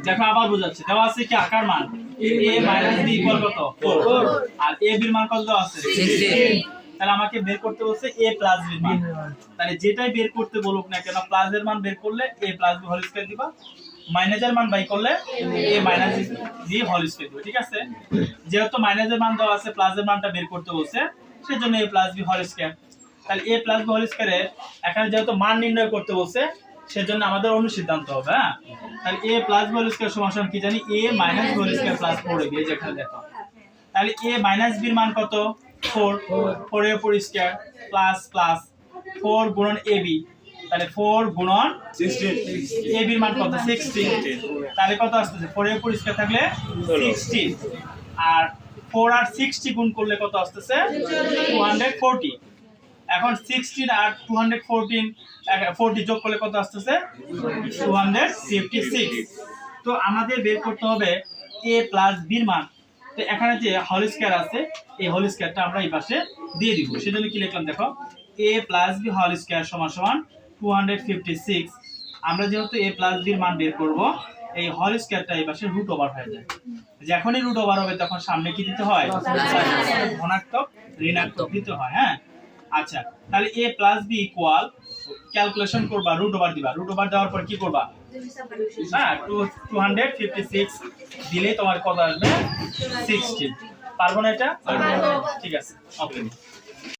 দেখো আবার বোঝাচ্ছি, দেওয়া আছে কি আকার মান a মাইনাস b ইকুয়াল কত 4 আর a b এর মান কত দেওয়া আছে 16। তাহলে আমাকে বের করতে বলছে a প্লাস b এর মান। তাহলে যেটাই বের করতে বলুক না কেন প্লাস এর মান বের করলে a plus b whole square দিবা, মাইনাসের মান বাই করলে a minus b whole square দিবা। ঠিক আছে, যেহেতু মাইনাসের মান দেওয়া আছে প্লাসের মানটা বের করতে বলছে সেজন্য a plus b whole square. তাহলে a প্লাস b হোল স্কয়ারে এখানে যেহেতু মান নির্ণয় করতে বলছে সেজন্য আমাদের অনুসিদ্ধান্ত হবে। হ্যাঁ, তাহলে a plus b whole square সমান সমান কি জানি a minus b whole square plus 4ab, এই যে এখানে দেখো। তাহলে a মাইনাস b এর মান কত 4, 4 এর উপর স্কয়ার প্লাস প্লাস 4 গুণন ab, তাহলে 4 গুণন 16, ab এর মান কত 16। তাহলে কত আসছে 4 এর উপর স্কয়ার থাকলে 16 আর 4 আর 60 গুণ করলে কত আসছে 240। এখন 16 আর 214 40 যোগ করলে কত আসছে 256। তো আমাদের বের করতে হবে a প্লাস b এর মান। তো এখানে যে হোল স্কয়ার আছে এই হোল স্কয়ারটা আমরা এই পাশে দিয়ে দিব। সেজন্য কি লিখলাম দেখো a plus b whole square সমান সমান 256। আমরা যেহেতু a প্লাস b এর মান বের করব এই হোল স্কয়ারটা এই পাশে রুট ওভার হয়ে যায়। যখনই রুট ওভার হবে তখন সামনে কি দিতে হয় ধনাত্মক ঋণাত্মক দিতে হয়। হ্যাঁ, আচ্ছা, তাহলে a plus b equal calculation করবা, রুট ওভার দিবা, রুট ওভার দেওয়ার পর কি করবা হ্যাঁ 256 দিলে তোমার কত আসবে 16। পারবো না এটা? ঠিক আছে, ওকে।